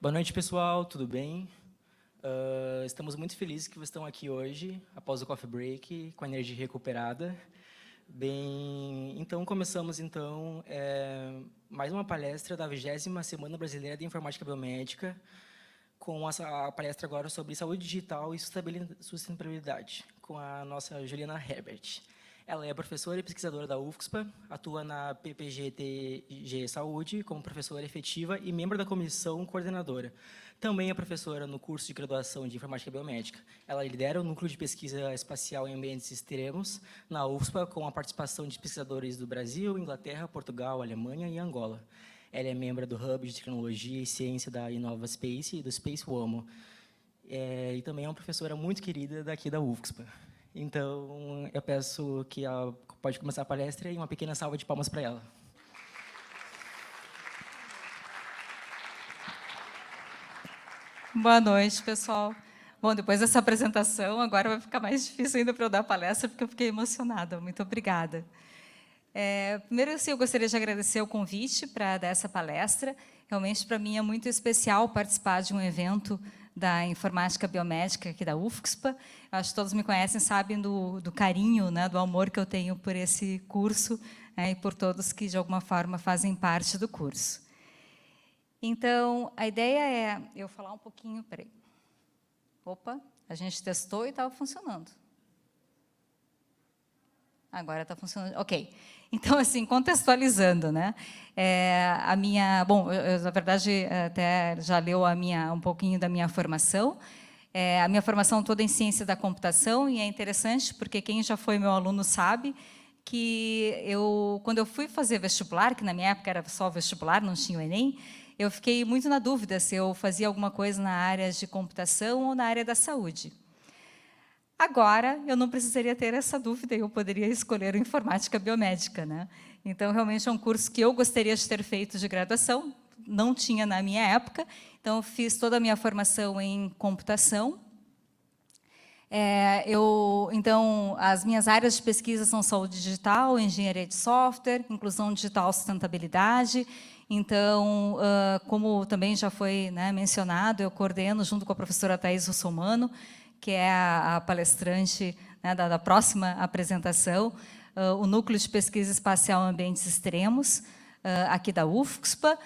Boa noite, pessoal, tudo bem? Estamos muito felizes que vocês estão aqui hoje, após o coffee break, com a energia recuperada. Bem, então começamos mais uma palestra da 20ª Semana Brasileira de Informática Biomédica, com a palestra agora sobre saúde digital e sustentabilidade, com a nossa Juliana Herbert. Ela é professora e pesquisadora da UFSPA, atua na PPGTG Saúde como professora efetiva e membro da comissão coordenadora. Também é professora no curso de graduação de Informática Biomédica. Ela lidera o núcleo de pesquisa espacial em ambientes extremos na UFSPA, com a participação de pesquisadores do Brasil, Inglaterra, Portugal, Alemanha e Angola. Ela é membro do Hub de Tecnologia e Ciência da Inova Space e do Space Uomo. E também é uma professora muito querida daqui da UFSPA. Então, eu peço que ela pode começar a palestra e uma pequena salva de palmas para ela. Boa noite, pessoal. Bom, depois dessa apresentação, agora vai ficar mais difícil ainda para eu dar a palestra, porque eu fiquei emocionada. Muito obrigada. Primeiro, eu gostaria de agradecer o convite para dar essa palestra. Realmente, para mim, é muito especial participar de um evento da informática biomédica aqui da UFSPA. Acho que todos me conhecem, sabem do carinho, né, do amor que eu tenho por esse curso, e por todos que, de alguma forma, fazem parte do curso. Então, a ideia é eu falar um pouquinho... Peraí. Opa, a gente testou e estava funcionando. Agora está funcionando. Ok. Então, assim, contextualizando, né? Na verdade, até já leu um pouquinho da minha formação. A minha formação toda em ciência da computação, e é interessante porque quem já foi meu aluno sabe que quando eu fui fazer vestibular, que na minha época era só vestibular, não tinha o Enem, eu fiquei muito na dúvida se eu fazia alguma coisa na área de computação ou na área da saúde. Agora, eu não precisaria ter essa dúvida, eu poderia escolher informática biomédica, né? Então, realmente é um curso que eu gostaria de ter feito de graduação, não tinha na minha época, então fiz toda a minha formação em computação. Então, as minhas áreas de pesquisa são saúde digital, engenharia de software, inclusão digital, sustentabilidade. Então, como também já foi, né, mencionado, eu coordeno, junto com a professora Thaís Russomano, que é a palestrante, né, da próxima apresentação, o Núcleo de Pesquisa Espacial em Ambientes Extremos, aqui da UFSPA,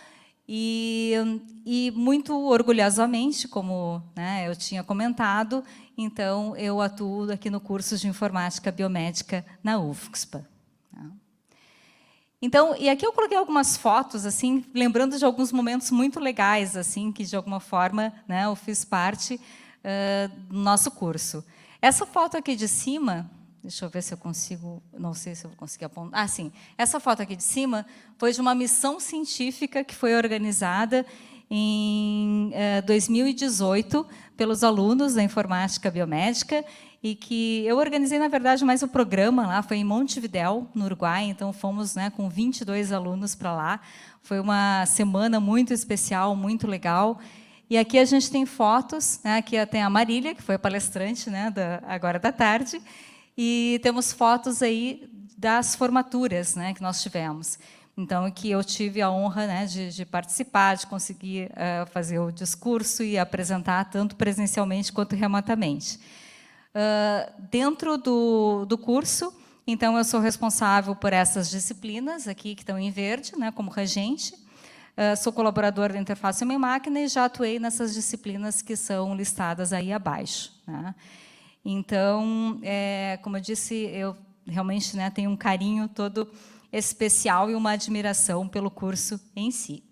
e muito orgulhosamente, como, né, eu tinha comentado, então eu atuo aqui no curso de Informática Biomédica na UFSPA. Então, e aqui eu coloquei algumas fotos, assim, lembrando de alguns momentos muito legais, assim, que de alguma forma, né, eu fiz parte do nosso curso. Essa foto aqui de cima, deixa eu ver se eu consigo, não sei se eu vou conseguir apontar. Ah, sim. Essa foto aqui de cima foi de uma missão científica que foi organizada em 2018 pelos alunos da informática biomédica, e que eu organizei, na verdade, mais o programa lá, foi em Montevidéu, no Uruguai, então fomos, né, com 22 alunos para lá. Foi uma semana muito especial, muito legal. E aqui a gente tem fotos, né, aqui tem a Marília, que foi a palestrante, né, agora da tarde, e temos fotos aí das formaturas, né, que nós tivemos. Então, que eu tive a honra, né, de participar, de conseguir fazer o discurso e apresentar tanto presencialmente quanto remotamente. Dentro do curso, então, eu sou responsável por essas disciplinas aqui, que estão em verde, né, como regente. Sou colaboradora da interface homem-máquina e já atuei nessas disciplinas que são listadas aí abaixo, né? Então, como eu disse, eu realmente, né, tenho um carinho todo especial e uma admiração pelo curso em si.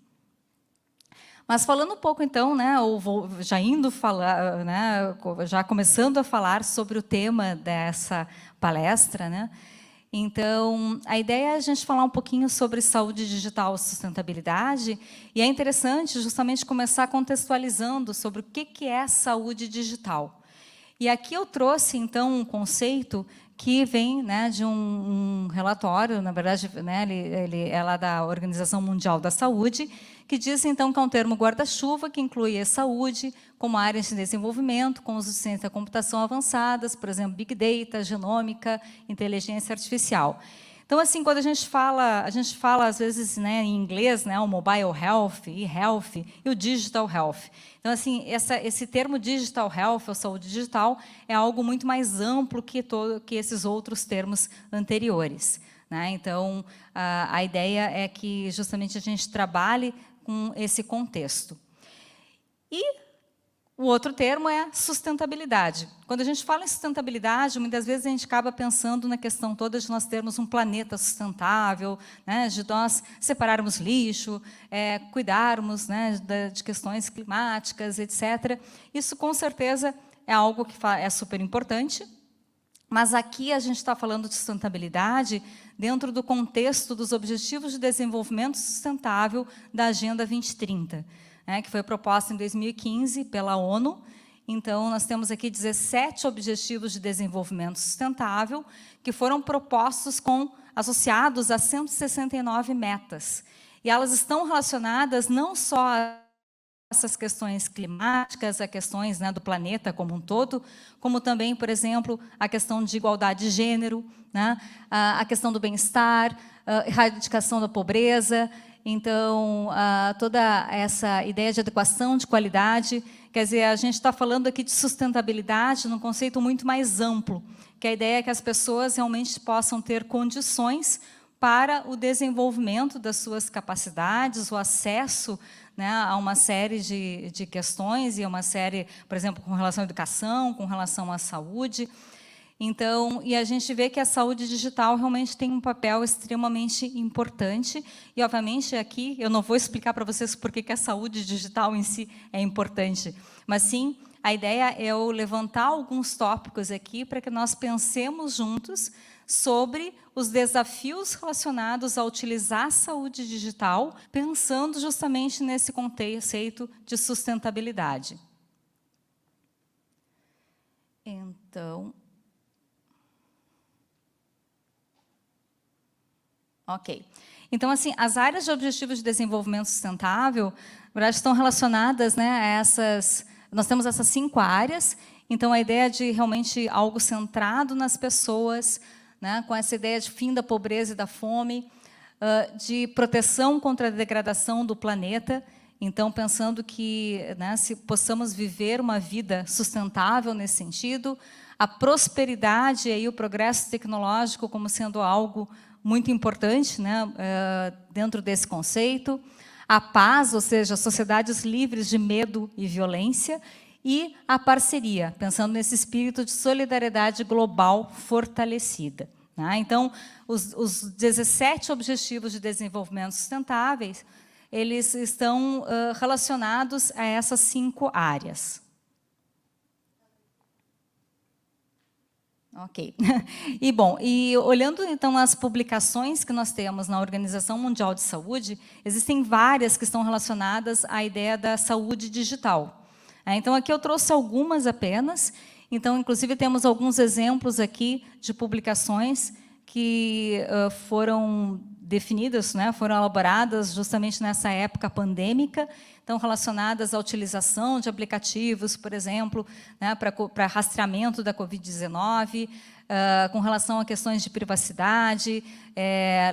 Mas falando um pouco, então, né, já indo falar, né, já começando a falar sobre o tema dessa palestra, né? Então, a ideia é a gente falar um pouquinho sobre saúde digital e sustentabilidade, e é interessante justamente começar contextualizando sobre o que é saúde digital. E aqui eu trouxe, então, um conceito que vem, né, de um relatório, na verdade, né, ele é lá da Organização Mundial da Saúde, que diz, então, que é um termo guarda-chuva que inclui a saúde como áreas de desenvolvimento, com uso de ciência da computação avançadas, por exemplo, Big Data, genômica, inteligência artificial. Então, assim, quando a gente fala às vezes, né, em inglês, né, o mobile health, e-health e o digital health. Então, assim, esse termo digital health, ou saúde digital, é algo muito mais amplo que esses outros termos anteriores, né? Então, a ideia é que justamente a gente trabalhe com esse contexto. E o outro termo é sustentabilidade. Quando a gente fala em sustentabilidade, muitas vezes a gente acaba pensando na questão toda de nós termos um planeta sustentável, né, de nós separarmos lixo, cuidarmos, né, de questões climáticas, etc. Isso, com certeza, é algo que é super importante, mas aqui a gente está falando de sustentabilidade dentro do contexto dos Objetivos de Desenvolvimento Sustentável da Agenda 2030. Que foi proposta em 2015 pela ONU. Então, nós temos aqui 17 Objetivos de Desenvolvimento Sustentável, que foram propostos associados a 169 metas. E elas estão relacionadas não só a essas questões climáticas, a questões, né, do planeta como um todo, como também, por exemplo, a questão de igualdade de gênero, né, a questão do bem-estar, a erradicação da pobreza. Então, toda essa ideia de adequação de qualidade, quer dizer, a gente está falando aqui de sustentabilidade num conceito muito mais amplo, que a ideia é que as pessoas realmente possam ter condições para o desenvolvimento das suas capacidades, o acesso, né, a uma série de questões, e a uma série, por exemplo, com relação à educação, com relação à saúde. Então, e a gente vê que a saúde digital realmente tem um papel extremamente importante, e, obviamente, aqui eu não vou explicar para vocês por que a saúde digital em si é importante, mas sim, a ideia é eu levantar alguns tópicos aqui para que nós pensemos juntos sobre os desafios relacionados a utilizar a saúde digital, pensando justamente nesse conceito de sustentabilidade. Então, ok. Então, assim, as áreas de Objetivos de Desenvolvimento Sustentável, na verdade, estão relacionadas, né, a essas... Nós temos essas 5 áreas, então a ideia de realmente algo centrado nas pessoas, né, com essa ideia de fim da pobreza e da fome, de proteção contra a degradação do planeta, então pensando que, né, se possamos viver uma vida sustentável nesse sentido, a prosperidade e o progresso tecnológico como sendo algo muito importante, né, dentro desse conceito, a paz, ou seja, sociedades livres de medo e violência, e a parceria, pensando nesse espírito de solidariedade global fortalecida. Né? Então, os 17 Objetivos de Desenvolvimento Sustentáveis, eles estão relacionados a essas 5 áreas. Ok. E, bom, olhando, então, as publicações que nós temos na Organização Mundial de Saúde, existem várias que estão relacionadas à ideia da saúde digital. Então, aqui eu trouxe algumas apenas. Então, inclusive, temos alguns exemplos aqui de publicações que foram definidas, né, foram elaboradas justamente nessa época pandêmica, então relacionadas à utilização de aplicativos, por exemplo, né, para rastreamento da Covid-19, com relação a questões de privacidade,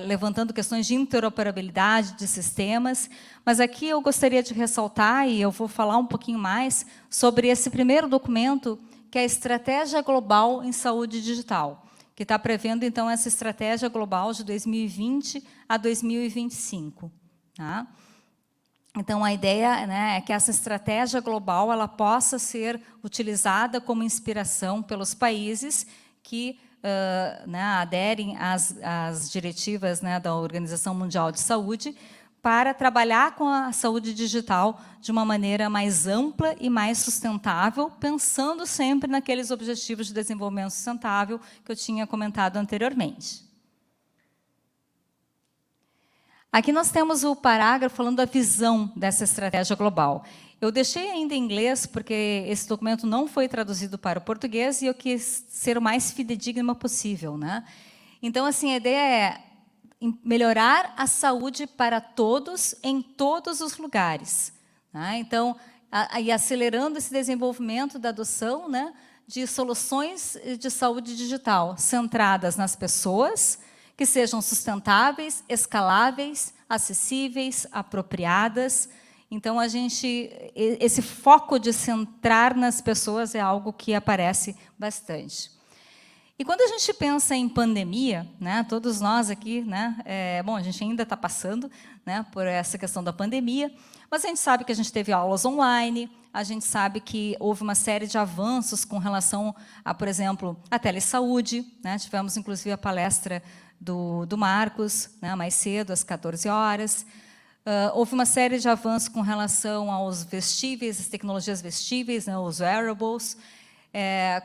levantando questões de interoperabilidade de sistemas. Mas aqui eu gostaria de ressaltar, e eu vou falar um pouquinho mais, sobre esse primeiro documento, que é a Estratégia Global em Saúde Digital, que está prevendo, então, essa estratégia global de 2020 a 2025. Tá? Então, a ideia, né, é que essa estratégia global ela possa ser utilizada como inspiração pelos países que né, aderem às diretivas, né, da Organização Mundial de Saúde, para trabalhar com a saúde digital de uma maneira mais ampla e mais sustentável, pensando sempre naqueles objetivos de desenvolvimento sustentável que eu tinha comentado anteriormente. Aqui nós temos o parágrafo falando da visão dessa estratégia global. Eu deixei ainda em inglês, porque esse documento não foi traduzido para o português e eu quis ser o mais fidedigna possível, né? Então, assim, a ideia é melhorar a saúde para todos, em todos os lugares. Né? Então, e acelerando esse desenvolvimento da adoção, né, de soluções de saúde digital, centradas nas pessoas, que sejam sustentáveis, escaláveis, acessíveis, apropriadas. Então, esse foco de centrar nas pessoas é algo que aparece bastante. E quando a gente pensa em pandemia, né, todos nós aqui, né, bom, a gente ainda está passando, né, por essa questão da pandemia, mas a gente sabe que a gente teve aulas online, a gente sabe que houve uma série de avanços com relação a, por exemplo, a telesaúde, né, tivemos inclusive a palestra do Marcos, né, mais cedo, às 14 horas. Houve uma série de avanços com relação aos vestíveis, as tecnologias vestíveis, né, os wearables,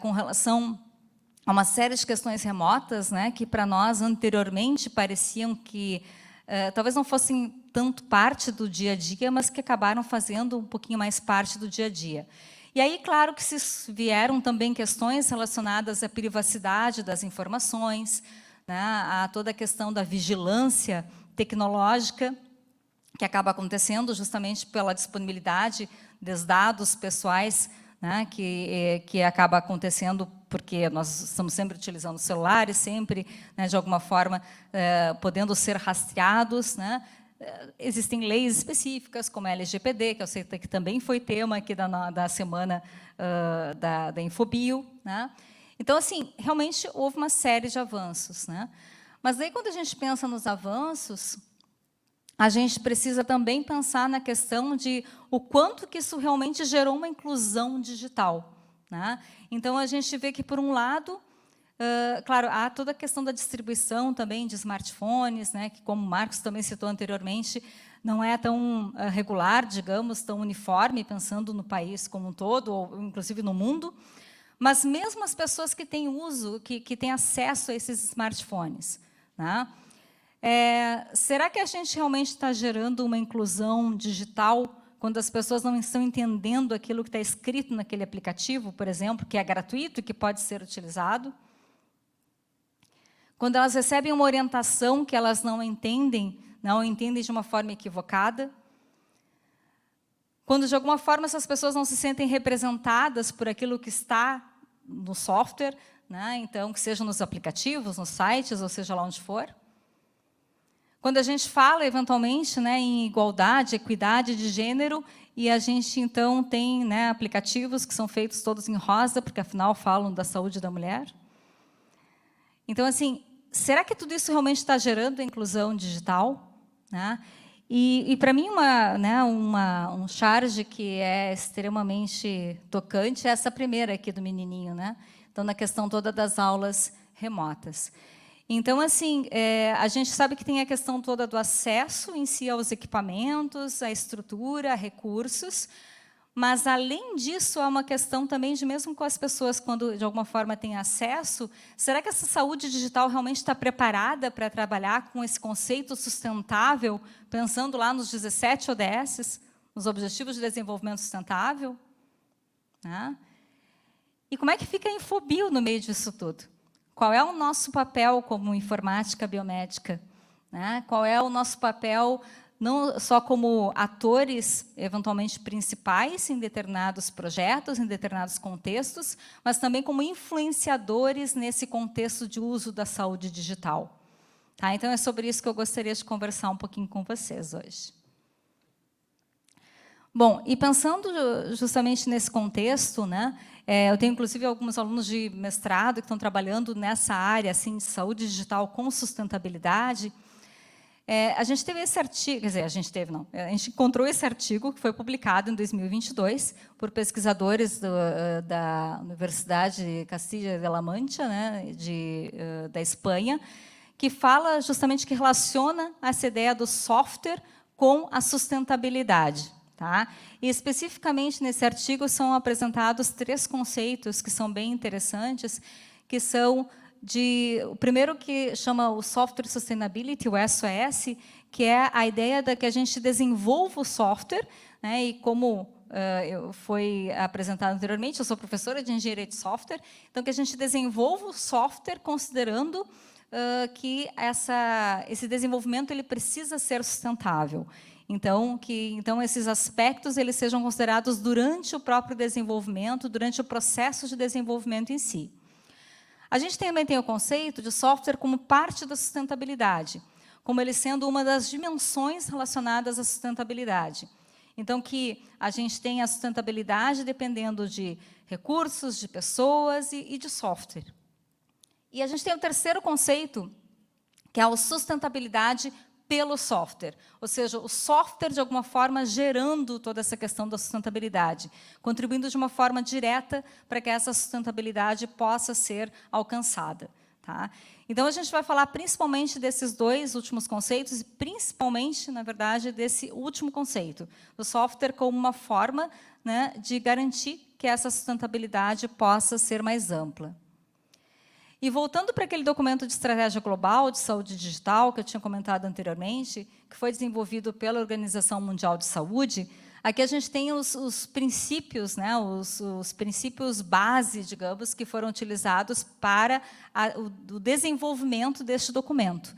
com relação a uma série de questões remotas, né, que para nós anteriormente pareciam que talvez não fossem tanto parte do dia a dia, mas que acabaram fazendo um pouquinho mais parte do dia a dia. E aí, claro que se vieram também questões relacionadas à privacidade das informações, né, a toda a questão da vigilância tecnológica, que acaba acontecendo justamente pela disponibilidade dos dados pessoais, né, que acaba acontecendo porque nós estamos sempre utilizando celulares, sempre, né, de alguma forma, podendo ser rastreados, né. Existem leis específicas, como a LGPD, que eu sei que também foi tema aqui da semana da Infobio, né. Então, assim, realmente houve uma série de avanços, né. Mas aí, quando a gente pensa nos avanços, a gente precisa também pensar na questão de o quanto que isso realmente gerou uma inclusão digital, né? Então, a gente vê que, por um lado, claro, há toda a questão da distribuição também de smartphones, né, que, como o Marcos também citou anteriormente, não é tão regular, digamos, tão uniforme, pensando no país como um todo, ou inclusive no mundo, mas mesmo as pessoas que têm uso, que têm acesso a esses smartphones, né? Será que a gente realmente está gerando uma inclusão digital quando as pessoas não estão entendendo aquilo que está escrito naquele aplicativo, por exemplo, que é gratuito e que pode ser utilizado? Quando elas recebem uma orientação que elas não entendem de uma forma equivocada? Quando, de alguma forma, essas pessoas não se sentem representadas por aquilo que está no software, né? Então, que seja nos aplicativos, nos sites, ou seja lá onde for? Quando a gente fala, eventualmente, né, em igualdade, equidade de gênero, e a gente, então, tem, né, aplicativos que são feitos todos em rosa, porque, afinal, falam da saúde da mulher. Então, assim, será que tudo isso realmente está gerando a inclusão digital, né? E para mim, um charge que é extremamente tocante é essa primeira aqui do menininho, né? Então, na questão toda das aulas remotas. Então, assim, a gente sabe que tem a questão toda do acesso em si aos equipamentos, à estrutura, a recursos, mas, além disso, há uma questão também de, mesmo com as pessoas, quando, de alguma forma, têm acesso, será que essa saúde digital realmente está preparada para trabalhar com esse conceito sustentável, pensando lá nos 17 ODS, nos Objetivos de Desenvolvimento Sustentável? Né? E como é que fica a Infobio no meio disso tudo? Qual é o nosso papel como informática biomédica? Né? Qual é o nosso papel, não só como atores, eventualmente, principais em determinados projetos, em determinados contextos, mas também como influenciadores nesse contexto de uso da saúde digital? Tá? Então, é sobre isso que eu gostaria de conversar um pouquinho com vocês hoje. Bom, e pensando justamente nesse contexto, né, eu tenho, inclusive, alguns alunos de mestrado que estão trabalhando nessa área assim, de saúde digital com sustentabilidade. A gente teve esse artigo, quer dizer, a gente encontrou esse artigo que foi publicado em 2022 por pesquisadores da Universidade de Castilla-La Mancha, né, da Espanha, que fala justamente, que relaciona essa ideia do software com a sustentabilidade. Tá? E, especificamente, nesse artigo, são apresentados 3 conceitos que são bem interessantes, que são o primeiro, que chama o Software Sustainability, o SOS, que é a ideia de que a gente desenvolva o software, né, e como foi apresentado anteriormente, eu sou professora de engenharia de software, então, que a gente desenvolva o software considerando que esse desenvolvimento ele precisa ser sustentável. Então, esses aspectos eles sejam considerados durante o próprio desenvolvimento, durante o processo de desenvolvimento em si. A gente também tem o conceito de software como parte da sustentabilidade, como ele sendo uma das dimensões relacionadas à sustentabilidade. Então, que a gente tem a sustentabilidade dependendo de recursos, de pessoas e de software. E a gente tem o terceiro conceito, que é a sustentabilidade pelo software, ou seja, o software, de alguma forma, gerando toda essa questão da sustentabilidade, contribuindo de uma forma direta para que essa sustentabilidade possa ser alcançada. Tá? Então, a gente vai falar principalmente desses dois últimos conceitos, e principalmente, na verdade, desse último conceito, do software como uma forma, né, de garantir que essa sustentabilidade possa ser mais ampla. E voltando para aquele documento de estratégia global de saúde digital, que eu tinha comentado anteriormente, que foi desenvolvido pela Organização Mundial de Saúde, aqui a gente tem os princípios, né, os princípios base, digamos, que foram utilizados para o desenvolvimento deste documento.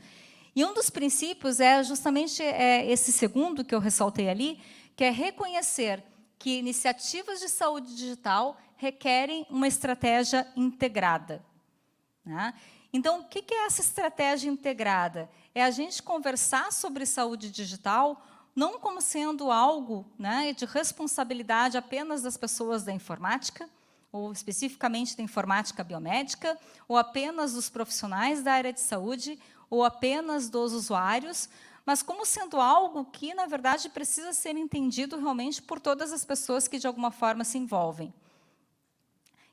E um dos princípios é justamente esse segundo que eu ressaltei ali, que é reconhecer que iniciativas de saúde digital requerem uma estratégia integrada. Né? Então, o que é essa estratégia integrada? É a gente conversar sobre saúde digital não como sendo algo, né, de responsabilidade apenas das pessoas da informática, ou especificamente da informática biomédica, ou apenas dos profissionais da área de saúde, ou apenas dos usuários, mas como sendo algo que, na verdade, precisa ser entendido realmente por todas as pessoas que, de alguma forma, se envolvem.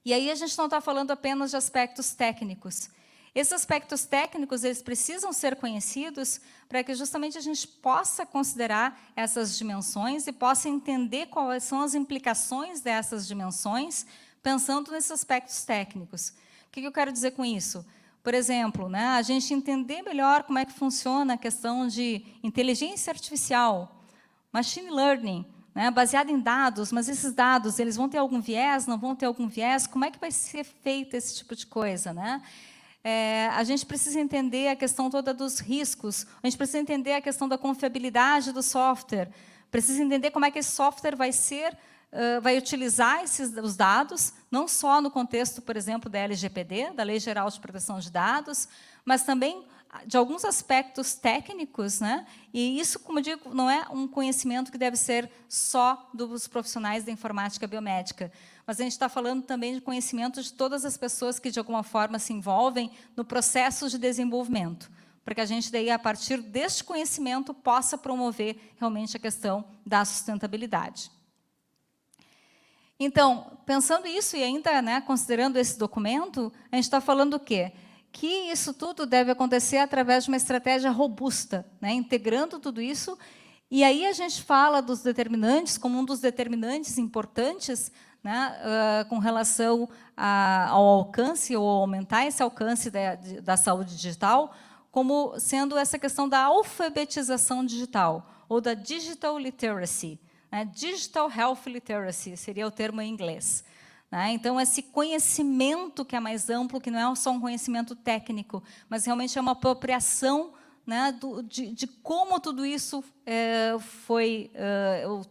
E aí a gente não está falando apenas de aspectos técnicos. Esses aspectos técnicos, eles precisam ser conhecidos para que justamente a gente possa considerar essas dimensões e possa entender quais são as implicações dessas dimensões, pensando nesses aspectos técnicos. O que eu quero dizer com isso? Por exemplo, né, a gente entender melhor como é que funciona a questão de inteligência artificial, machine learning, né, baseado em dados, mas esses dados, eles vão ter algum viés, não vão ter algum viés? Como é que vai ser feito esse tipo de coisa? Né? A gente precisa entender a questão toda dos riscos, a gente precisa entender a questão da confiabilidade do software, precisa entender como é que esse software vai utilizar os dados, não só no contexto, por exemplo, da LGPD, da Lei Geral de Proteção de Dados, mas também de alguns aspectos técnicos, né? E isso, como eu digo, não é um conhecimento que deve ser só dos profissionais da informática biomédica, mas a gente está falando também de conhecimento de todas as pessoas que, de alguma forma, se envolvem no processo de desenvolvimento, para que a gente, daí, a partir deste conhecimento, possa promover realmente a questão da sustentabilidade. Então, pensando isso e ainda, né, considerando esse documento, a gente está falando o quê? Que isso tudo deve acontecer através de uma estratégia robusta, né, integrando tudo isso. E aí a gente fala dos determinantes como um dos determinantes importantes, né, com relação ao alcance, ou aumentar esse alcance da saúde digital, como sendo essa questão da alfabetização digital, ou da digital literacy. Né, Digital Health Literacy seria o termo em inglês. Né? Então, esse conhecimento que é mais amplo, que não é só um conhecimento técnico, mas realmente é uma apropriação, né, de como tudo isso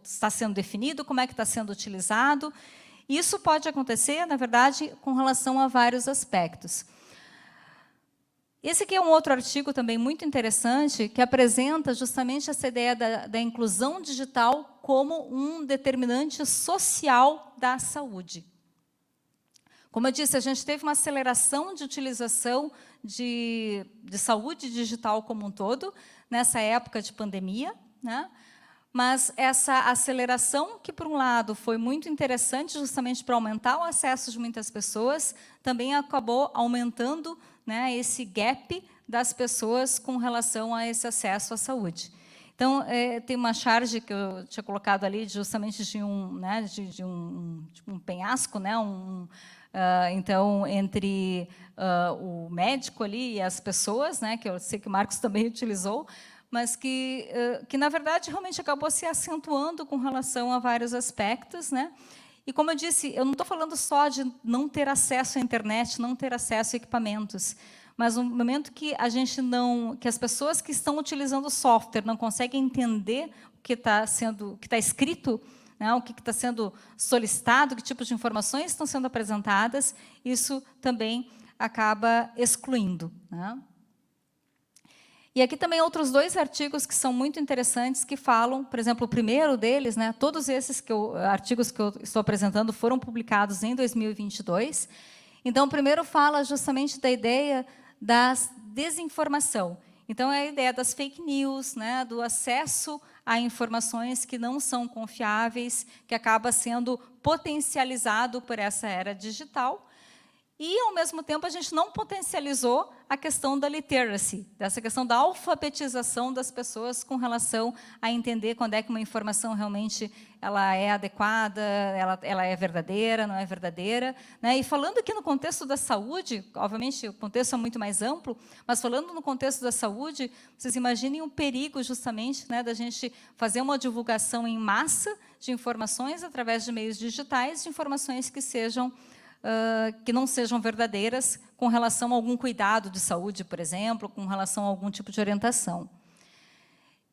está sendo definido, como é que está sendo utilizado. Isso pode acontecer, na verdade, com relação a vários aspectos. Esse aqui é um outro artigo também muito interessante, que apresenta justamente essa ideia da inclusão digital como um determinante social da saúde. Como eu disse, a gente teve uma aceleração de utilização de saúde digital como um todo, nessa época de pandemia, né? Mas essa aceleração, que, por um lado, foi muito interessante justamente para aumentar o acesso de muitas pessoas, também acabou aumentando, né, esse gap das pessoas com relação a esse acesso à saúde. Então, tem uma charge que eu tinha colocado ali, justamente de um penhasco, né, então, entre o médico ali e as pessoas, né, que eu sei que o Marcos também utilizou, mas que na verdade, realmente acabou se acentuando com relação a vários aspectos, né? E, como eu disse, eu não estou falando só de não ter acesso à internet, não ter acesso a equipamentos, mas no momento que que as pessoas que estão utilizando o software não conseguem entender o que está escrito, né, o que está sendo solicitado, que tipos de informações estão sendo apresentadas, isso também acaba excluindo, né? E aqui também outros 2 artigos que são muito interessantes, que falam, por exemplo, o primeiro deles, né, todos esses artigos que eu estou apresentando foram publicados em 2022. Então, o primeiro fala justamente da ideia da desinformação. Então, é a ideia das fake news, né, do acesso a informações que não são confiáveis, que acaba sendo potencializado por essa era digital. E, ao mesmo tempo, a gente não potencializou a questão da literacy, dessa questão da alfabetização das pessoas com relação a entender quando é que uma informação realmente ela é adequada, ela é verdadeira, não é verdadeira, né? E falando aqui no contexto da saúde, obviamente o contexto é muito mais amplo, mas falando no contexto da saúde, vocês imaginem o perigo justamente, né, da gente fazer uma divulgação em massa de informações através de meios digitais, de informações que sejam que não sejam verdadeiras com relação a algum cuidado de saúde, por exemplo, com relação a algum tipo de orientação.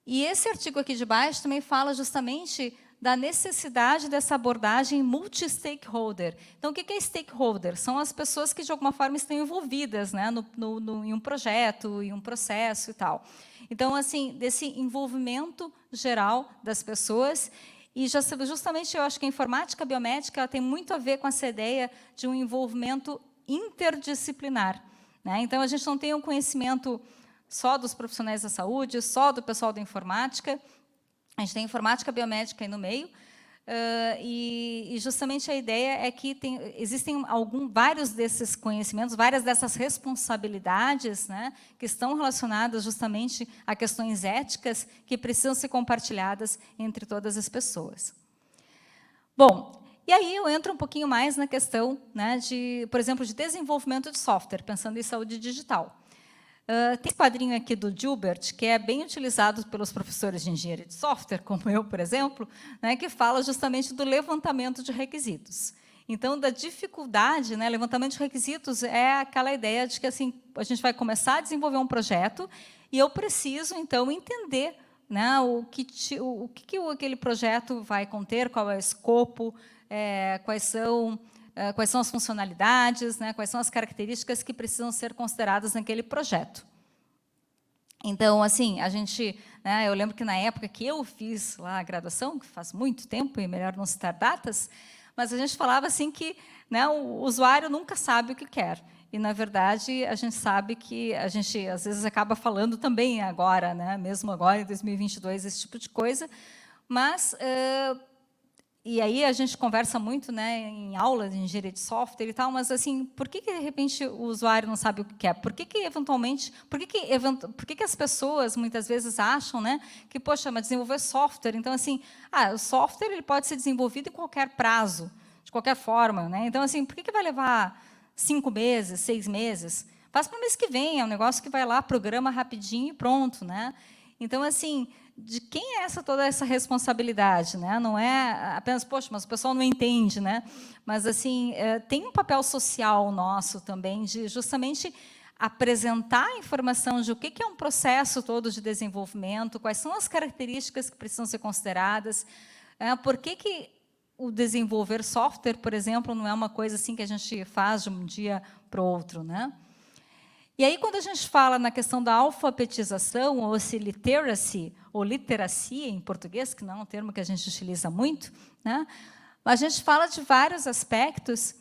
E esse artigo aqui de baixo também fala justamente da necessidade dessa abordagem multi-stakeholder. Então, o que é stakeholder? São as pessoas que, de alguma forma, estão envolvidas, né, em um projeto, em um processo e tal. Então, assim, desse envolvimento geral das pessoas. E justamente eu acho que a informática biomédica ela tem muito a ver com essa ideia de um envolvimento interdisciplinar, né? Então, a gente não tem um conhecimento só dos profissionais da saúde, só do pessoal da informática, a gente tem informática biomédica aí no meio, e justamente a ideia é que existem vários desses conhecimentos, várias dessas responsabilidades, né, que estão relacionadas justamente a questões éticas que precisam ser compartilhadas entre todas as pessoas. Bom, e aí eu entro um pouquinho mais na questão, né, por exemplo, de desenvolvimento de software, pensando em saúde digital. Tem esse quadrinho aqui do Gilbert, que é bem utilizado pelos professores de engenharia de software, como eu, por exemplo, né, que fala justamente do levantamento de requisitos. Então, da dificuldade, né, levantamento de requisitos é aquela ideia de que assim, a gente vai começar a desenvolver um projeto e eu preciso, então, entender, né, o que aquele projeto vai conter, qual é o escopo, quais são as funcionalidades, né, quais são as características que precisam ser consideradas naquele projeto. Então, assim, eu lembro que na época que eu fiz lá a graduação, que faz muito tempo, e melhor não citar datas, mas a gente falava assim que, né, o usuário nunca sabe o que quer. E, na verdade, a gente sabe que a gente, às vezes, acaba falando também agora, né, mesmo agora, em 2022, esse tipo de coisa, mas e aí a gente conversa muito, né, em aulas de engenharia de software e tal, mas assim, por que de repente o usuário não sabe o que quer? Por que eventualmente, por que as pessoas muitas vezes acham, né, que poxa, mas desenvolver software, então assim, o software ele pode ser desenvolvido em qualquer prazo, de qualquer forma, né? Então assim, por que vai levar 5 meses, 6 meses? Faz para o mês que vem, é um negócio que vai lá, programa rapidinho e pronto, né? Então assim, de quem é toda essa responsabilidade, né? Não é apenas, poxa, mas o pessoal não entende, né? Mas assim, tem um papel social nosso também de justamente apresentar a informação de o que é um processo todo de desenvolvimento, quais são as características que precisam ser consideradas, por que o desenvolver software, por exemplo, não é uma coisa assim que a gente faz de um dia para o outro, né? E aí, quando a gente fala na questão da alfabetização, ou se literacy, ou literacia em português, que não é um termo que a gente utiliza muito, né? A gente fala de vários aspectos.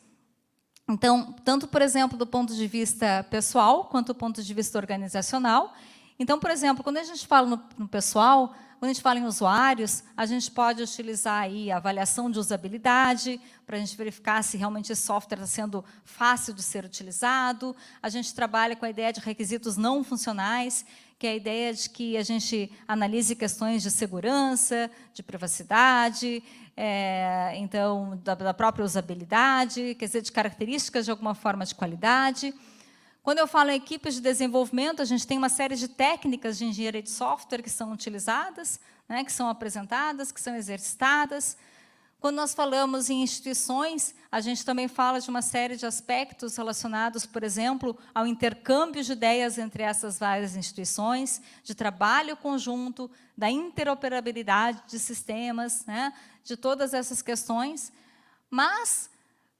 Então, tanto, por exemplo, do ponto de vista pessoal, quanto do ponto de vista organizacional. Então, por exemplo, quando a gente fala no pessoal, quando a gente fala em usuários, a gente pode utilizar aí a avaliação de usabilidade, para a gente verificar se realmente esse software está sendo fácil de ser utilizado. A gente trabalha com a ideia de requisitos não funcionais, que é a ideia de que a gente analise questões de segurança, de privacidade, então, da própria usabilidade, quer dizer, de características de alguma forma de qualidade. Quando eu falo em equipes de desenvolvimento, a gente tem uma série de técnicas de engenharia de software que são utilizadas, né, que são apresentadas, que são exercitadas. Quando nós falamos em instituições, a gente também fala de uma série de aspectos relacionados, por exemplo, ao intercâmbio de ideias entre essas várias instituições, de trabalho conjunto, da interoperabilidade de sistemas, né, de todas essas questões. Mas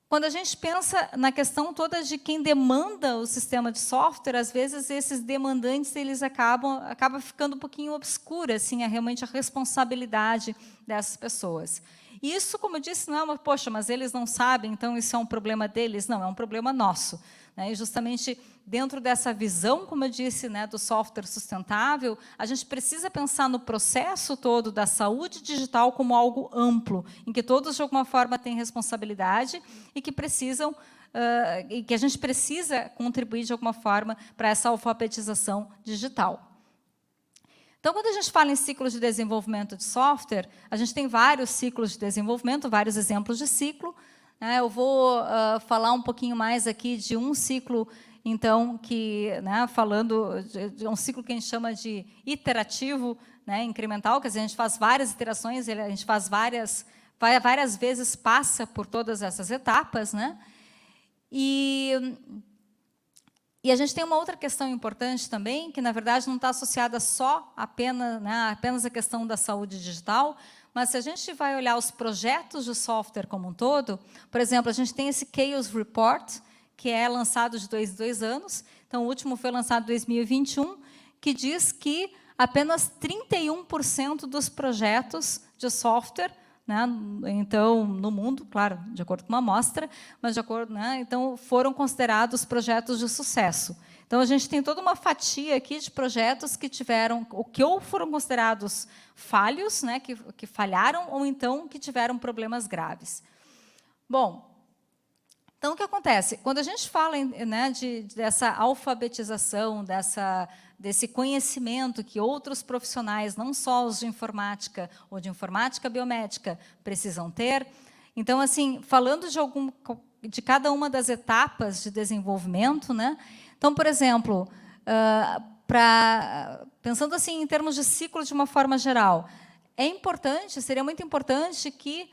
Quando a gente pensa na questão toda de quem demanda o sistema de software, às vezes esses demandantes eles acaba ficando um pouquinho obscura, assim, realmente a responsabilidade dessas pessoas. E isso, como eu disse, não é uma, poxa, mas eles não sabem, então isso é um problema deles. Não, é um problema nosso. Né? E justamente dentro dessa visão, como eu disse, né, do software sustentável, a gente precisa pensar no processo todo da saúde digital como algo amplo, em que todos, de alguma forma, têm responsabilidade e que precisam, e que a gente precisa contribuir, de alguma forma, para essa alfabetização digital. Então, quando a gente fala em ciclos de desenvolvimento de software, a gente tem vários ciclos de desenvolvimento, vários exemplos de ciclo. Né? Eu vou falar um pouquinho mais aqui de um ciclo, então, que, né, falando de um ciclo que a gente chama de iterativo, né, incremental, quer dizer, a gente faz várias iterações, a gente faz várias vezes, passa por todas essas etapas, né? E a gente tem uma outra questão importante também, que, na verdade, não está associada só apenas à questão da saúde digital, mas se a gente vai olhar os projetos de software como um todo, por exemplo, a gente tem esse Chaos Report, que é lançado de 2 em 2 anos, então o último foi lançado em 2021, que diz que apenas 31% dos projetos de software, né, então, no mundo, claro, de acordo com uma amostra, mas de acordo, né, então, foram considerados projetos de sucesso. Então, a gente tem toda uma fatia aqui de projetos que tiveram, ou foram considerados falhos, né, que falharam, ou então que tiveram problemas graves. Bom, então, o que acontece? Quando a gente fala, né, dessa alfabetização, desse conhecimento que outros profissionais, não só os de informática ou de informática biomédica, precisam ter, então, assim, falando de cada uma das etapas de desenvolvimento, né? Então, por exemplo, pensando assim em termos de ciclo de uma forma geral, seria muito importante que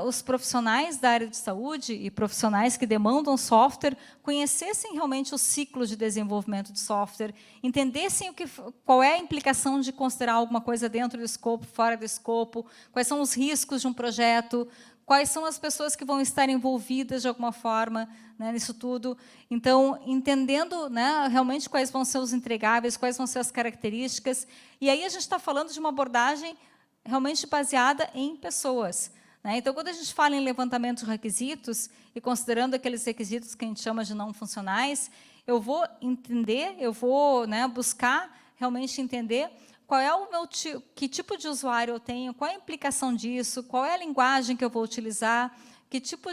os profissionais da área de saúde e profissionais que demandam software conhecessem realmente o ciclo de desenvolvimento de software, entendessem qual é a implicação de considerar alguma coisa dentro do escopo, fora do escopo, quais são os riscos de um projeto, quais são as pessoas que vão estar envolvidas de alguma forma, né, nisso tudo. Então, entendendo, né, realmente quais vão ser os entregáveis, quais vão ser as características. E aí a gente está falando de uma abordagem realmente baseada em pessoas. Então, quando a gente fala em levantamento de requisitos, e considerando aqueles requisitos que a gente chama de não funcionais, eu vou entender, né, buscar realmente entender qual é que tipo de usuário eu tenho, qual é a implicação disso, qual é a linguagem que eu vou utilizar, que tipo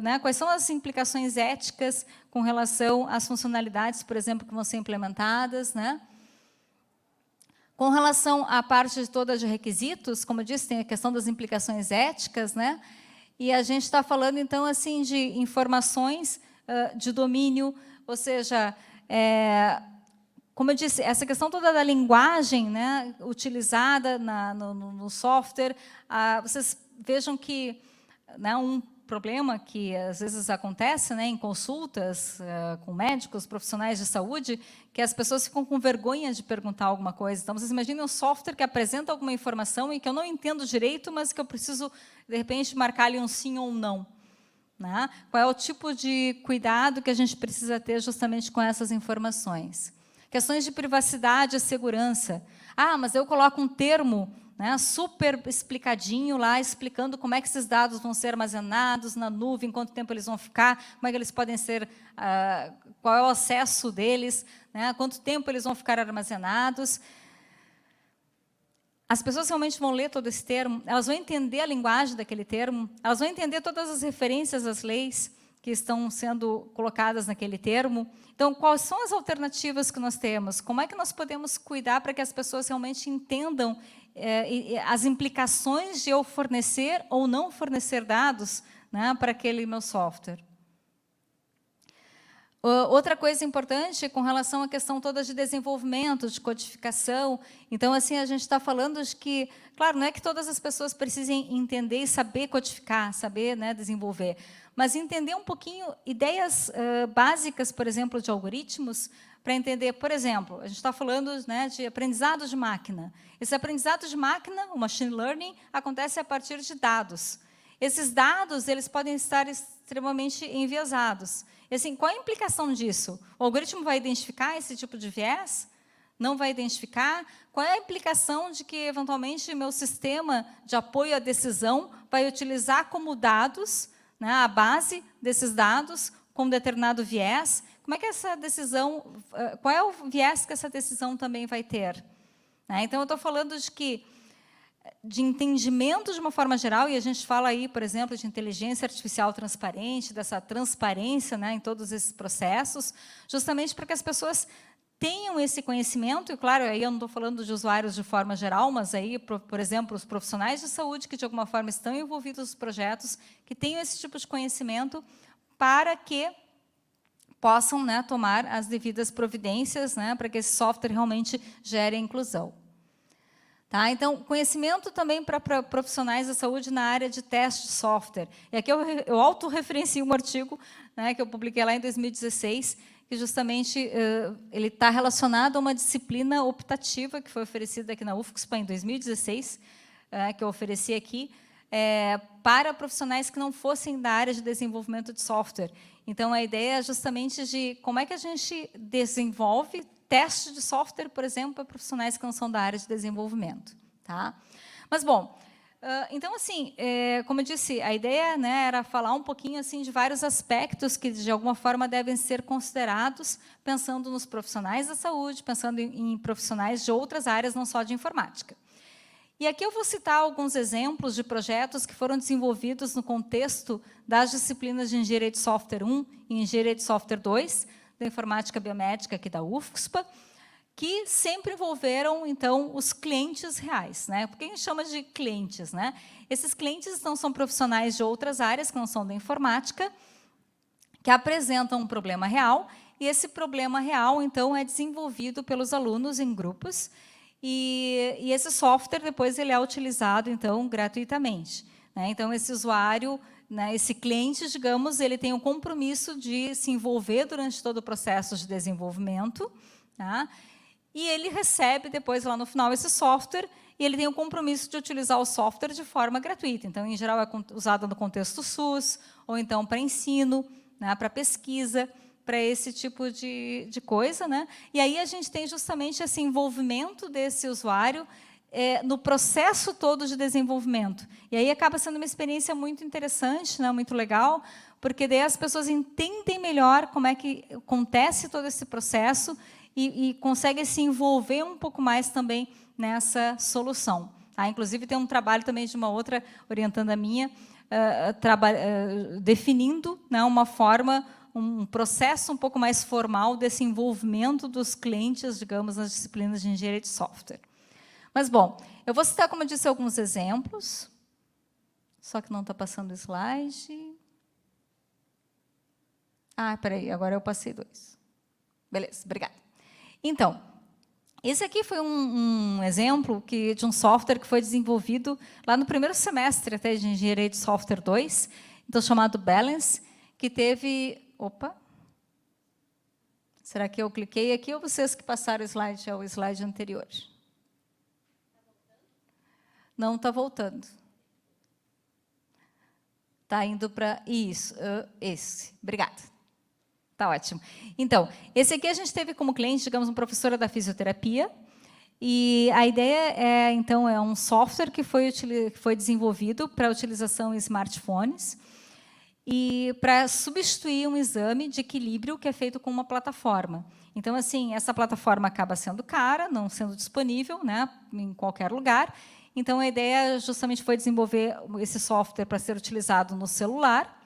né, quais são as implicações éticas com relação às funcionalidades, por exemplo, que vão ser implementadas, né? Com relação à parte toda de requisitos, como eu disse, tem a questão das implicações éticas, né? E a gente está falando, então, assim, de informações de domínio, ou seja, como eu disse, essa questão toda da linguagem, né, utilizada no software, vocês vejam que, né, um problema que às vezes acontece, né, em consultas com médicos, profissionais de saúde, que as pessoas ficam com vergonha de perguntar alguma coisa. Então, vocês imaginem um software que apresenta alguma informação e que eu não entendo direito, mas que eu preciso, de repente, marcar ali um sim ou um não. Né? Qual é o tipo de cuidado que a gente precisa ter justamente com essas informações? Questões de privacidade e segurança. Mas eu coloco um termo, né, super explicadinho lá, explicando como é que esses dados vão ser armazenados na nuvem, quanto tempo eles vão ficar, como é que eles podem ser, qual é o acesso deles, né, quanto tempo eles vão ficar armazenados. As pessoas realmente vão ler todo esse termo, elas vão entender a linguagem daquele termo, elas vão entender todas as referências às leis que estão sendo colocadas naquele termo. Então, quais são as alternativas que nós temos? Como é que nós podemos cuidar para que as pessoas realmente entendam as implicações de eu fornecer ou não fornecer dados, né, para aquele meu software? Outra coisa importante com relação à questão toda de desenvolvimento, de codificação. Então, assim, a gente está falando de que, claro, não é que todas as pessoas precisem entender e saber codificar, saber, né, desenvolver, mas entender um pouquinho ideias básicas, por exemplo, de algoritmos, para entender, por exemplo, a gente está falando, né, de aprendizado de máquina. Esse aprendizado de máquina, o machine learning, acontece a partir de dados. Esses dados, eles podem estar extremamente enviesados. E, assim, qual a implicação disso? O algoritmo vai identificar esse tipo de viés? Não vai identificar? Qual é a implicação de que, eventualmente, meu sistema de apoio à decisão vai utilizar como dados, né, a base desses dados, com determinado viés? Como é que essa decisão, qual é o viés que essa decisão também vai ter? Né? Então, eu estou falando de entendimento de uma forma geral, e a gente fala aí, por exemplo, de inteligência artificial transparente, dessa transparência, né, em todos esses processos, justamente para que as pessoas tenham esse conhecimento, e claro, aí eu não estou falando de usuários de forma geral, mas aí, por exemplo, os profissionais de saúde que de alguma forma estão envolvidos nos projetos, que tenham esse tipo de conhecimento para que possam, né, tomar as devidas providências, né, para que esse software realmente gere a inclusão. Tá? Então, conhecimento também para profissionais da saúde na área de teste de software. E aqui eu autorreferencio um artigo, né, que eu publiquei lá em 2016, que justamente ele está relacionado a uma disciplina optativa que foi oferecida aqui na UFSPA em 2016, que eu ofereci aqui, para profissionais que não fossem da área de desenvolvimento de software. Então, a ideia é justamente de como é que a gente desenvolve teste de software, por exemplo, para profissionais que não são da área de desenvolvimento. Tá? Mas, bom, então, assim, como eu disse, a ideia, né, era falar um pouquinho assim, de vários aspectos que, de alguma forma, devem ser considerados, pensando nos profissionais da saúde, pensando em profissionais de outras áreas, não só de informática. E aqui eu vou citar alguns exemplos de projetos que foram desenvolvidos no contexto das disciplinas de Engenharia de Software 1 e Engenharia de Software 2, da Informática Biomédica aqui da UFSPA, que sempre envolveram, então, os clientes reais. Né? Por que a gente chama de clientes? Né? Esses clientes não são profissionais de outras áreas, que não são da informática, que apresentam um problema real, e esse problema real, então, é desenvolvido pelos alunos em grupos, e esse software, depois, ele é utilizado, então, gratuitamente. Né? Então, esse usuário, né, esse cliente, digamos, ele tem o compromisso de se envolver durante todo o processo de desenvolvimento, tá? E ele recebe, depois, lá no final, esse software, e ele tem o compromisso de utilizar o software de forma gratuita. Então, em geral, é usado no contexto SUS, ou então para ensino, né, para pesquisa, para esse tipo de coisa. Né? E aí a gente tem justamente esse envolvimento desse usuário no processo todo de desenvolvimento. E aí acaba sendo uma experiência muito interessante, né, muito legal, porque daí as pessoas entendem melhor como é que acontece todo esse processo e conseguem se envolver um pouco mais também nessa solução. Tá? Inclusive, tem um trabalho também de uma outra orientanda minha, definindo, né, uma forma, um processo um pouco mais formal desse envolvimento dos clientes, digamos, nas disciplinas de engenharia de software. Mas, bom, eu vou citar, como eu disse, alguns exemplos, só que não está passando o slide. Ah, espera aí, agora eu passei 2. Beleza, obrigada. Então, esse aqui foi um exemplo de um software que foi desenvolvido lá no primeiro semestre até de Engenharia de Software 2, então chamado Balance, que teve... Opa! Será que eu cliquei aqui ou vocês que passaram o slide ao slide anterior? Não está voltando. Está indo para isso, esse. Obrigada. Está ótimo. Então, esse aqui a gente teve como cliente, digamos, uma professora da fisioterapia, e a ideia então, é um software que foi desenvolvido para utilização em smartphones e para substituir um exame de equilíbrio que é feito com uma plataforma. Então, assim, essa plataforma acaba sendo cara, não sendo disponível, né, em qualquer lugar. Então, a ideia justamente foi desenvolver esse software para ser utilizado no celular.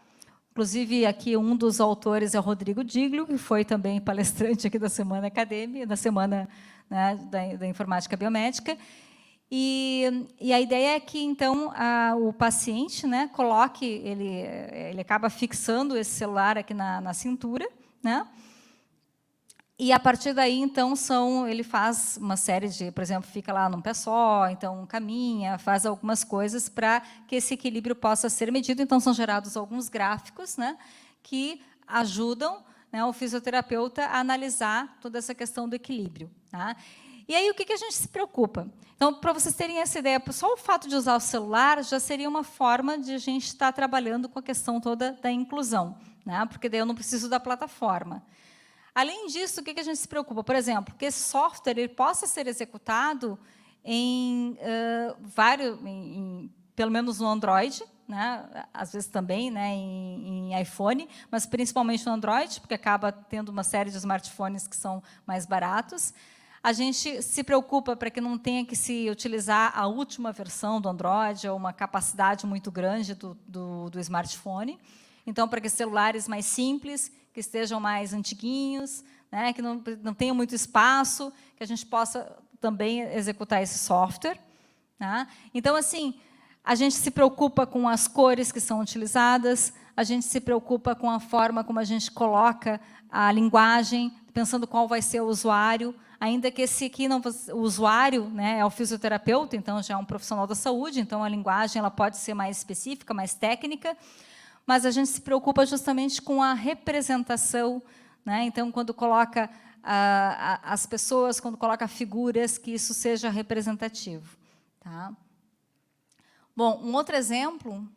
Inclusive, aqui um dos autores é o Rodrigo Diglio, que foi também palestrante aqui da Semana Acadêmica, da Semana, né, da Informática Biomédica. E a ideia é que, então, o paciente, né, coloque, ele acaba fixando esse celular aqui na cintura, né? E, a partir daí, então, ele faz uma série de, por exemplo, fica lá num pé só, então caminha, faz algumas coisas para que esse equilíbrio possa ser medido. Então, são gerados alguns gráficos, né, que ajudam, né, o fisioterapeuta a analisar toda essa questão do equilíbrio. Tá? E aí, o que a gente se preocupa? Então, para vocês terem essa ideia, só o fato de usar o celular já seria uma forma de a gente estar trabalhando com a questão toda da inclusão, né? Porque daí eu não preciso da plataforma. Além disso, o que a gente se preocupa? Por exemplo, que esse software ele possa ser executado em pelo menos no Android, né? Às vezes também, né, em iPhone, mas principalmente no Android, porque acaba tendo uma série de smartphones que são mais baratos. A gente se preocupa para que não tenha que se utilizar a última versão do Android ou uma capacidade muito grande do smartphone. Então, para que celulares mais simples, que estejam mais antiguinhos, né, que não tenham muito espaço, que a gente possa também executar esse software. Tá? Então, assim, a gente se preocupa com as cores que são utilizadas, a gente se preocupa com a forma como a gente coloca a linguagem, pensando qual vai ser o usuário, ainda que esse aqui, o usuário, né, é o fisioterapeuta, então já é um profissional da saúde, então a linguagem ela pode ser mais específica, mais técnica, mas a gente se preocupa justamente com a representação, né? Então, quando coloca as pessoas, quando coloca figuras, que isso seja representativo. Tá? Bom, um outro exemplo,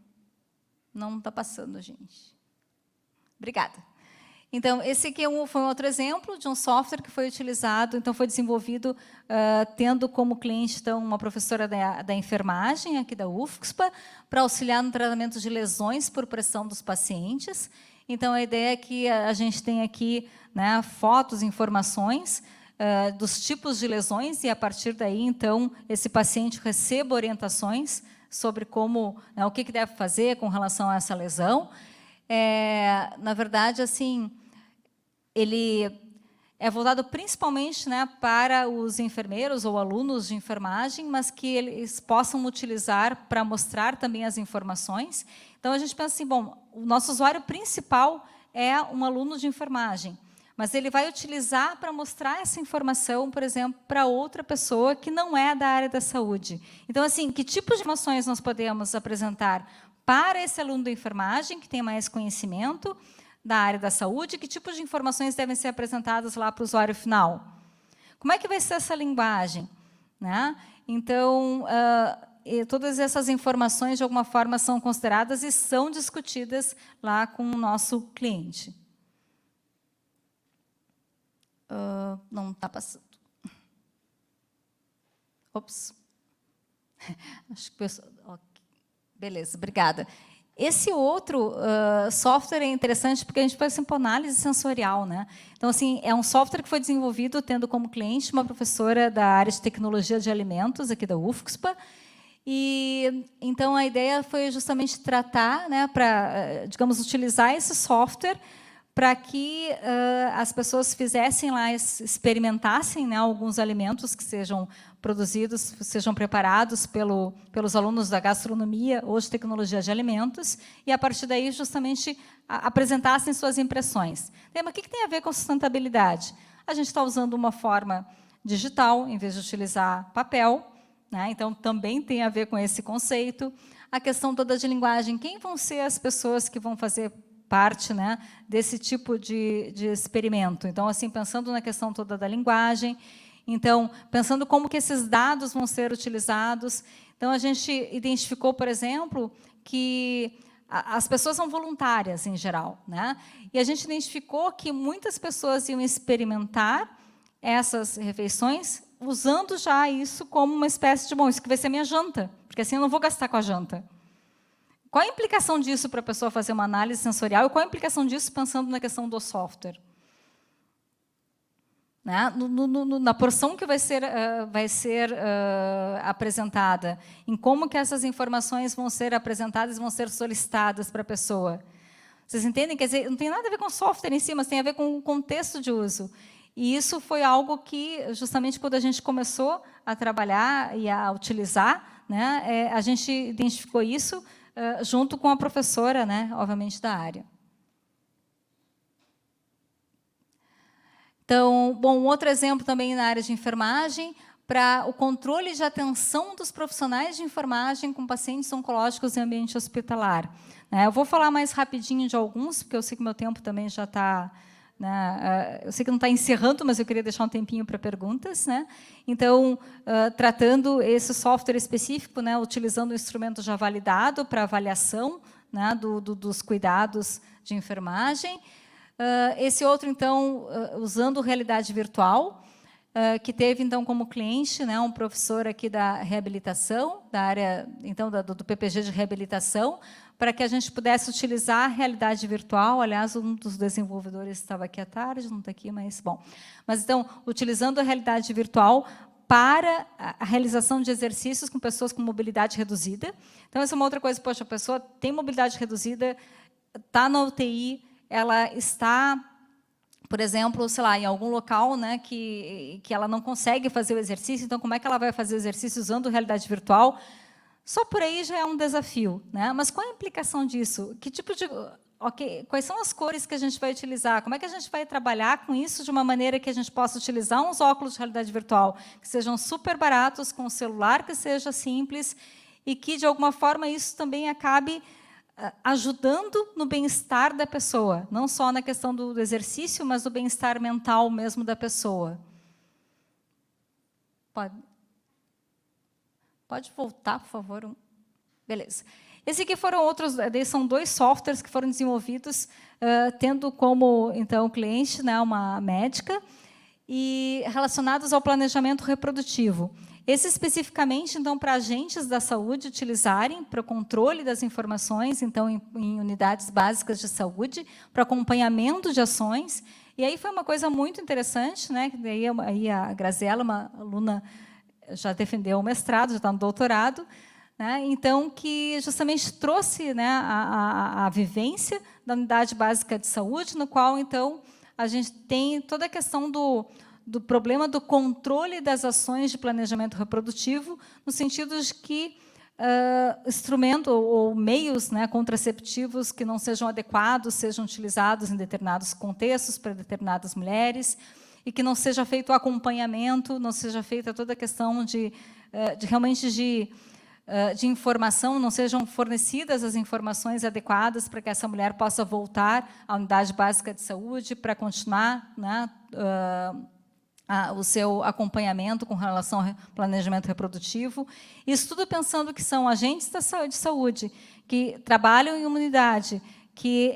não está passando, gente. Obrigada. Então, esse aqui foi um outro exemplo de um software que foi utilizado, então foi desenvolvido tendo como cliente então, uma professora da enfermagem aqui da UFSPA, para auxiliar no tratamento de lesões por pressão dos pacientes. Então, a ideia é que a gente tem aqui, né, fotos, informações dos tipos de lesões, e, a partir daí, então, esse paciente receba orientações sobre como, né, o que deve fazer com relação a essa lesão. Na verdade, assim, ele é voltado principalmente, né, para os enfermeiros ou alunos de enfermagem, mas que eles possam utilizar para mostrar também as informações. Então, a gente pensa assim, bom, o nosso usuário principal é um aluno de enfermagem, mas ele vai utilizar para mostrar essa informação, por exemplo, para outra pessoa que não é da área da saúde. Então, assim, que tipo de informações nós podemos apresentar para esse aluno da enfermagem, que tem mais conhecimento da área da saúde, que tipo de informações devem ser apresentadas lá para o usuário final? Como é que vai ser essa linguagem? Né? Então, todas essas informações, de alguma forma, são consideradas e são discutidas lá com o nosso cliente. Não está passando. Ops. Acho que o pessoal... Okay. Beleza, obrigada. Esse outro software é interessante porque a gente faz assim, análise sensorial, né? Então, assim, é um software que foi desenvolvido tendo como cliente uma professora da área de tecnologia de alimentos aqui da UFSPA. E então a ideia foi justamente tratar, né, para, digamos, utilizar esse software para que as pessoas fizessem lá, experimentassem, né, alguns alimentos que sejam produzidos, sejam preparados pelos alunos da gastronomia ou de tecnologia de alimentos, e, a partir daí, justamente, apresentassem suas impressões. Mas o que tem a ver com sustentabilidade? A gente está usando uma forma digital, em vez de utilizar papel, né? Então, também tem a ver com esse conceito. A questão toda de linguagem, quem vão ser as pessoas que vão fazer parte, né, desse tipo de experimento? Então, assim, pensando na questão toda da linguagem, então, pensando como que esses dados vão ser utilizados. Então, a gente identificou, por exemplo, que as pessoas são voluntárias, em geral, né? E a gente identificou que muitas pessoas iam experimentar essas refeições usando já isso como uma espécie de, bom, isso que vai ser minha janta, porque assim eu não vou gastar com a janta. Qual a implicação disso para a pessoa fazer uma análise sensorial e qual a implicação disso pensando na questão do software? Né? Na porção que vai ser apresentada, em como que essas informações vão ser apresentadas, vão ser solicitadas para a pessoa. Vocês entendem? Quer dizer, não tem nada a ver com o software em si, mas tem a ver com o contexto de uso. E isso foi algo que, justamente, quando a gente começou a trabalhar e a utilizar, né, a gente identificou isso junto com a professora, né, obviamente, da área. Então, bom, um outro exemplo também na área de enfermagem, para o controle de atenção dos profissionais de enfermagem com pacientes oncológicos em ambiente hospitalar. Eu vou falar mais rapidinho de alguns, porque eu sei que meu tempo também já está, né? Eu sei que não está encerrando, mas eu queria deixar um tempinho para perguntas, né? Então, tratando esse software específico, né, utilizando um instrumento já validado para avaliação, né, dos cuidados de enfermagem. Esse outro, então, usando realidade virtual, que teve, então, como cliente, né, um professor aqui da reabilitação, da área, então, do PPG de reabilitação, para que a gente pudesse utilizar a realidade virtual. Aliás, um dos desenvolvedores estava aqui à tarde, não está aqui, mas, bom. Mas, então, utilizando a realidade virtual para a realização de exercícios com pessoas com mobilidade reduzida. Então, essa é uma outra coisa, poxa, a pessoa tem mobilidade reduzida, está na UTI, ela está, por exemplo, sei lá, em algum local, né, que ela não consegue fazer o exercício, então como é que ela vai fazer o exercício usando realidade virtual? Só por aí já é um desafio, né? Mas qual a implicação disso? Que tipo de, quais são as cores que a gente vai utilizar? Como é que a gente vai trabalhar com isso de uma maneira que a gente possa utilizar uns óculos de realidade virtual que sejam super baratos, com um celular que seja simples e que, de alguma forma, isso também acabe ajudando no bem-estar da pessoa, não só na questão do exercício, mas do bem-estar mental mesmo da pessoa. Pode voltar, por favor? Beleza. Esse aqui foram outros, são 2 softwares que foram desenvolvidos, tendo como, então, cliente, né, uma médica, e relacionados ao planejamento reprodutivo. Esse especificamente, então, para agentes da saúde utilizarem para o controle das informações, então, em unidades básicas de saúde, para acompanhamento de ações. E aí foi uma coisa muito interessante, né? Daí aí a Graziela, uma aluna, já defendeu o mestrado, já está no doutorado, né? Então, que justamente trouxe, né, a vivência da unidade básica de saúde, no qual, então, a gente tem toda a questão do problema do controle das ações de planejamento reprodutivo, no sentido de que instrumento ou meios, né, contraceptivos que não sejam adequados sejam utilizados em determinados contextos para determinadas mulheres, e que não seja feito o acompanhamento, não seja feita toda a questão de realmente de informação, não sejam fornecidas as informações adequadas para que essa mulher possa voltar à unidade básica de saúde para continuar, né, o seu acompanhamento com relação ao planejamento reprodutivo. Isso tudo pensando que são agentes da saúde, que trabalham em uma unidade, que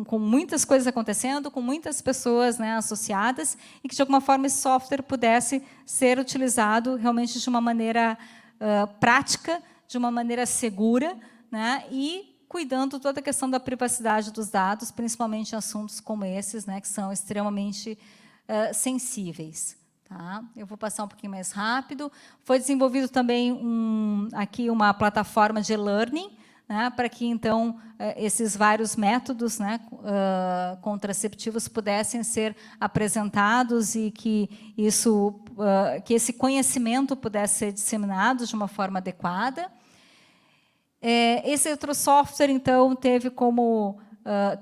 com muitas coisas acontecendo, com muitas pessoas, né, associadas, e que, de alguma forma, esse software pudesse ser utilizado realmente de uma maneira prática, de uma maneira segura, né, e cuidando toda a questão da privacidade dos dados, principalmente em assuntos como esses, né, que são extremamente sensíveis. Tá? Eu vou passar um pouquinho mais rápido. Foi desenvolvido também aqui uma plataforma de e-learning, né, para que, então, esses vários métodos, né, contraceptivos pudessem ser apresentados e que esse conhecimento pudesse ser disseminado de uma forma adequada. Esse outro software, então, teve como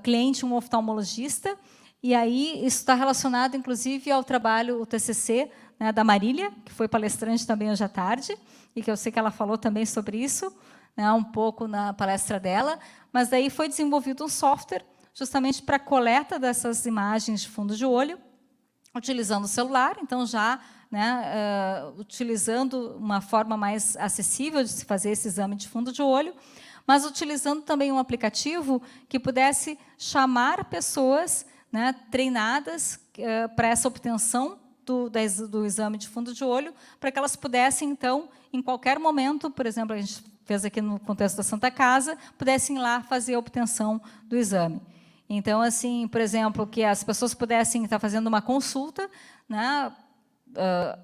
cliente um oftalmologista, e aí isso está relacionado, inclusive, ao trabalho, o TCC, né, da Marília, que foi palestrante também hoje à tarde, e que eu sei que ela falou também sobre isso, né, um pouco na palestra dela, mas daí foi desenvolvido um software justamente para a coleta dessas imagens de fundo de olho, utilizando o celular, então já, né, utilizando uma forma mais acessível de se fazer esse exame de fundo de olho, mas utilizando também um aplicativo que pudesse chamar pessoas, né, treinadas para essa obtenção do exame de fundo de olho, para que elas pudessem, então, em qualquer momento, por exemplo, a gente fez aqui no contexto da Santa Casa, pudessem ir lá fazer a obtenção do exame. Então, assim, por exemplo, que as pessoas pudessem estar fazendo uma consulta, né,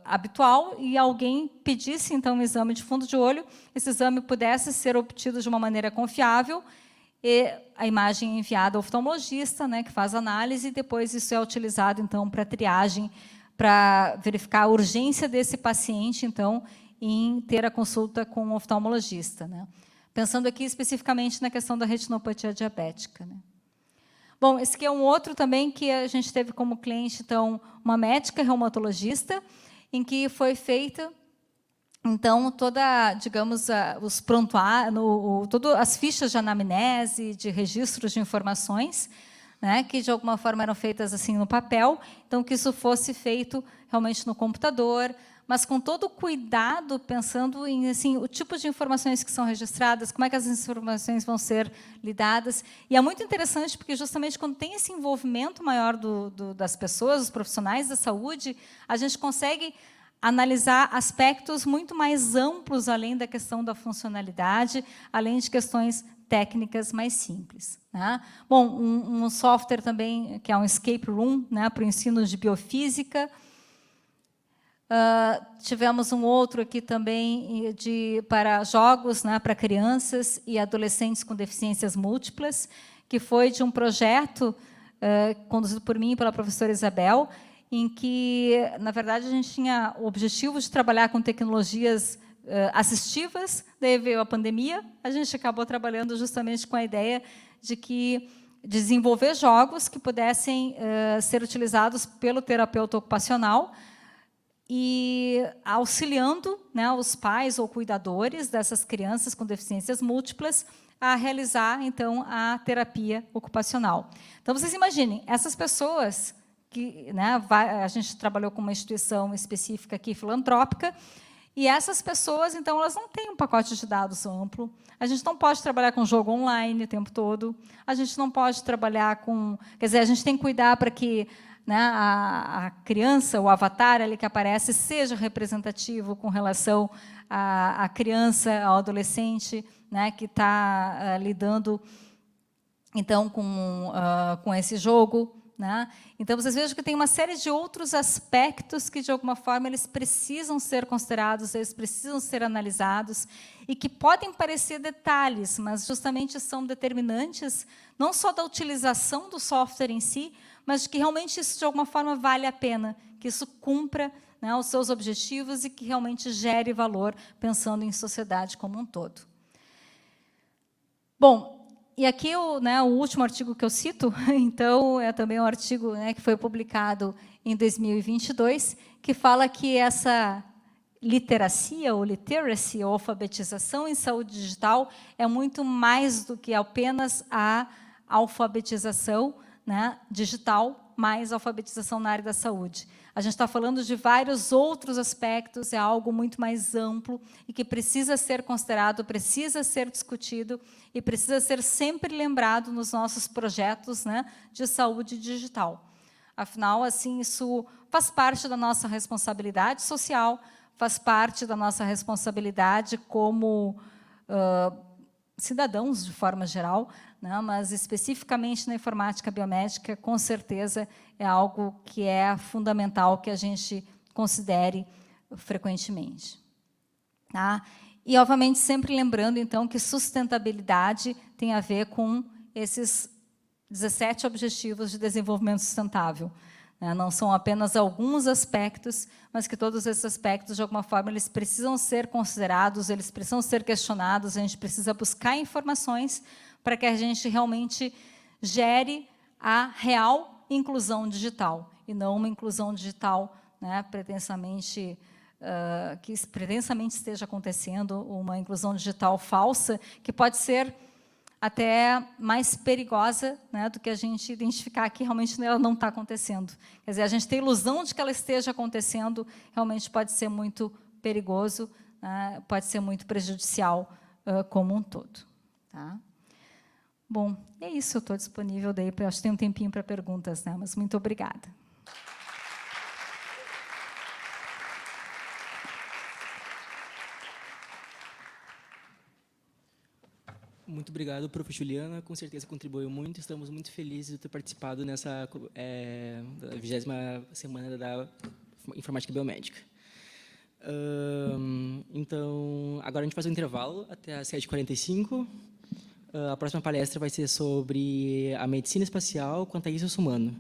habitual, e alguém pedisse, então, um exame de fundo de olho, esse exame pudesse ser obtido de uma maneira confiável, e a imagem é enviada ao oftalmologista, né, que faz análise, e depois isso é utilizado, então, para triagem, para verificar a urgência desse paciente, então, em ter a consulta com o oftalmologista, né? Pensando aqui especificamente na questão da retinopatia diabética, né? Bom, esse aqui é um outro também que a gente teve como cliente, então, uma médica reumatologista, em que foi feita, então, toda, digamos, os prontuários, todas as fichas de anamnese, de registros de informações, né, que de alguma forma eram feitas assim no papel, então que isso fosse feito realmente no computador, mas com todo o cuidado, pensando em assim, o tipo de informações que são registradas, como é que as informações vão ser lidadas. E é muito interessante, porque justamente quando tem esse envolvimento maior das pessoas, dos profissionais da saúde, a gente consegue analisar aspectos muito mais amplos, além da questão da funcionalidade, além de questões técnicas mais simples. Né? Bom, um software também, que é um escape room, né, para o ensino de biofísica. Tivemos um outro aqui também para jogos, né, para crianças e adolescentes com deficiências múltiplas, que foi de um projeto conduzido por mim e pela professora Isabel, em que, na verdade, a gente tinha o objetivo de trabalhar com tecnologias assistivas, daí veio a pandemia, a gente acabou trabalhando justamente com a ideia de que desenvolver jogos que pudessem ser utilizados pelo terapeuta ocupacional, e auxiliando, né, os pais ou cuidadores dessas crianças com deficiências múltiplas a realizar, então, a terapia ocupacional. Então, vocês imaginem, essas pessoas que, né, a gente trabalhou com uma instituição específica aqui, filantrópica, e essas pessoas, então, elas não têm um pacote de dados amplo, a gente não pode trabalhar com jogo online o tempo todo, a gente não pode trabalhar com... Quer dizer, a gente tem que cuidar para que, né, a criança, o avatar ali que aparece, seja representativo com relação à criança, ao adolescente, né, que está lidando, então, com esse jogo. Né? Então, vocês vejam que tem uma série de outros aspectos que, de alguma forma, eles precisam ser considerados, eles precisam ser analisados, e que podem parecer detalhes, mas justamente são determinantes, não só da utilização do software em si, mas que realmente isso, de alguma forma, vale a pena, que isso cumpra, né, os seus objetivos e que realmente gere valor, pensando em sociedade como um todo. Bom, e aqui o último artigo que eu cito, então, é também um artigo, né, que foi publicado em 2022, que fala que essa literacia, ou literacy, ou alfabetização em saúde digital, é muito mais do que apenas a alfabetização, né, digital, mais alfabetização na área da saúde. A gente está falando de vários outros aspectos, é algo muito mais amplo e que precisa ser considerado, precisa ser discutido e precisa ser sempre lembrado nos nossos projetos, né, de saúde digital. Afinal, assim, isso faz parte da nossa responsabilidade social, faz parte da nossa responsabilidade como cidadãos, de forma geral, né, mas especificamente na informática biomédica, com certeza é algo que é fundamental que a gente considere frequentemente. Tá? E, obviamente, sempre lembrando, então, que sustentabilidade tem a ver com esses 17 Objetivos de Desenvolvimento Sustentável. Não são apenas alguns aspectos, mas que todos esses aspectos, de alguma forma, eles precisam ser considerados, eles precisam ser questionados, a gente precisa buscar informações para que a gente realmente gere a real inclusão digital, e não uma inclusão digital, né, pretensamente, que pretensamente esteja acontecendo, uma inclusão digital falsa, que pode ser até mais perigosa, né, do que a gente identificar que realmente ela não está acontecendo. Quer dizer, a gente tem ilusão de que ela esteja acontecendo, realmente pode ser muito perigoso, né, pode ser muito prejudicial como um todo. Tá? Bom, é isso, eu estou disponível daí, acho que tem um tempinho para perguntas, né, mas muito obrigada. Muito obrigado, prof. Juliana, com certeza contribuiu muito, estamos muito felizes de ter participado nessa 20ª Semana da Informática Biomédica. Então, agora a gente faz um intervalo até às 7h45. A próxima palestra vai ser sobre a medicina espacial quanto a isso humano.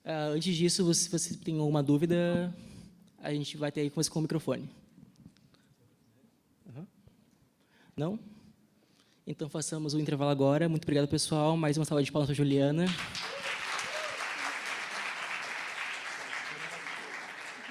Antes disso, se você tem alguma dúvida, a gente vai ter aí com você com o microfone. Não? Então, façamos o intervalo agora. Muito obrigado, pessoal. Mais uma salva de palmas para a Juliana.